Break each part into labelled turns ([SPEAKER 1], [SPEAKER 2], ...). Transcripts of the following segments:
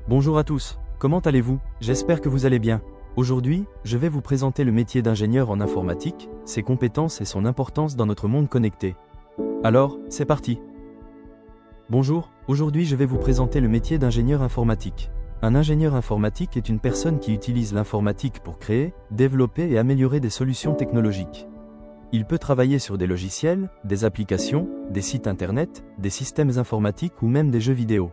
[SPEAKER 1] Bonjour à tous, comment allez-vous? J'espère que vous allez bien. Aujourd'hui, je vais vous présenter le métier d'ingénieur en informatique, ses compétences et son importance dans notre monde connecté. Alors, c'est parti. Bonjour, aujourd'hui je vais vous présenter le métier d'ingénieur informatique. Un ingénieur informatique est une personne qui utilise l'informatique pour créer, développer et améliorer des solutions technologiques. Il peut travailler sur des logiciels, des applications, des sites internet, des systèmes informatiques ou même des jeux vidéo.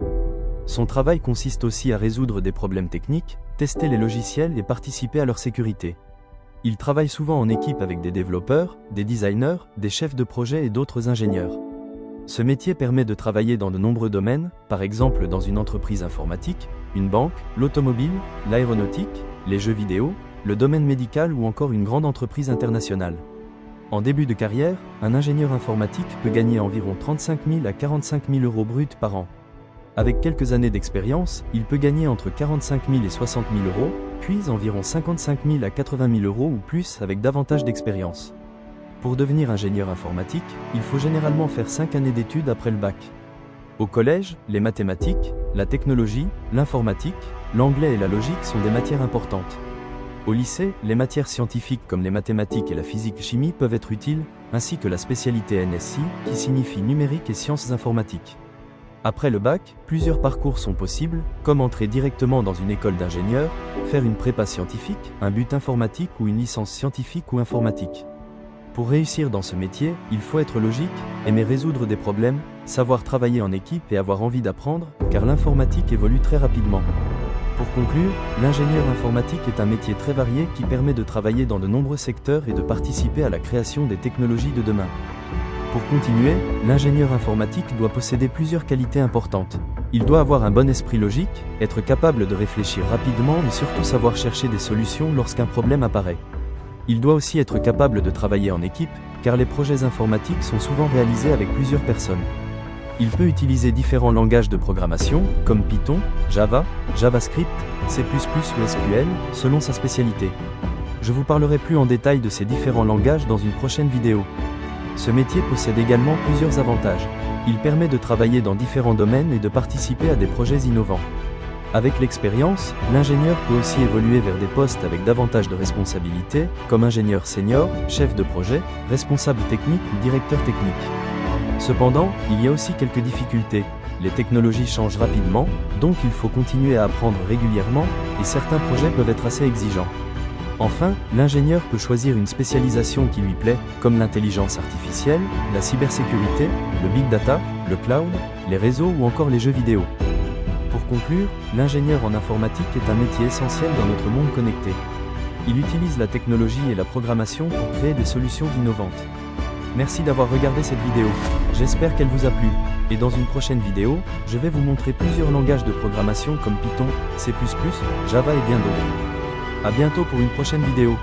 [SPEAKER 1] Son travail consiste aussi à résoudre des problèmes techniques, tester les logiciels et participer à leur sécurité. Il travaille souvent en équipe avec des développeurs, des designers, des chefs de projet et d'autres ingénieurs. Ce métier permet de travailler dans de nombreux domaines, par exemple dans une entreprise informatique, une banque, l'automobile, l'aéronautique, les jeux vidéo, le domaine médical ou encore une grande entreprise internationale. En début de carrière, un ingénieur informatique peut gagner environ 35 000 à 45 000 euros bruts par an. Avec quelques années d'expérience, il peut gagner entre 45 000 et 60 000 euros, puis environ 55 000 à 80 000 euros ou plus avec davantage d'expérience. Pour devenir ingénieur informatique, il faut généralement faire 5 années d'études après le bac. Au collège, les mathématiques, la technologie, l'informatique, l'anglais et la logique sont des matières importantes. Au lycée, les matières scientifiques comme les mathématiques et la physique-chimie peuvent être utiles, ainsi que la spécialité NSI, qui signifie numérique et sciences informatiques. Après le bac, plusieurs parcours sont possibles, comme entrer directement dans une école d'ingénieur, faire une prépa scientifique, un but informatique ou une licence scientifique ou informatique. Pour réussir dans ce métier, il faut être logique, aimer résoudre des problèmes, savoir travailler en équipe et avoir envie d'apprendre, car l'informatique évolue très rapidement. Pour conclure, l'ingénieur informatique est un métier très varié qui permet de travailler dans de nombreux secteurs et de participer à la création des technologies de demain. Pour continuer, l'ingénieur informatique doit posséder plusieurs qualités importantes. Il doit avoir un bon esprit logique, être capable de réfléchir rapidement et surtout savoir chercher des solutions lorsqu'un problème apparaît. Il doit aussi être capable de travailler en équipe, car les projets informatiques sont souvent réalisés avec plusieurs personnes. Il peut utiliser différents langages de programmation, comme Python, Java, JavaScript, C++ ou SQL, selon sa spécialité. Je vous parlerai plus en détail de ces différents langages dans une prochaine vidéo. Ce métier possède également plusieurs avantages. Il permet de travailler dans différents domaines et de participer à des projets innovants. Avec l'expérience, l'ingénieur peut aussi évoluer vers des postes avec davantage de responsabilités, comme ingénieur senior, chef de projet, responsable technique ou directeur technique. Cependant, il y a aussi quelques difficultés. Les technologies changent rapidement, donc il faut continuer à apprendre régulièrement, et certains projets peuvent être assez exigeants. Enfin, l'ingénieur peut choisir une spécialisation qui lui plaît, comme l'intelligence artificielle, la cybersécurité, le big data, le cloud, les réseaux ou encore les jeux vidéo. Pour conclure, l'ingénieur en informatique est un métier essentiel dans notre monde connecté. Il utilise la technologie et la programmation pour créer des solutions innovantes. Merci d'avoir regardé cette vidéo. J'espère qu'elle vous a plu. Et dans une prochaine vidéo, je vais vous montrer plusieurs langages de programmation comme Python, C++, Java et bien d'autres. À bientôt pour une prochaine vidéo.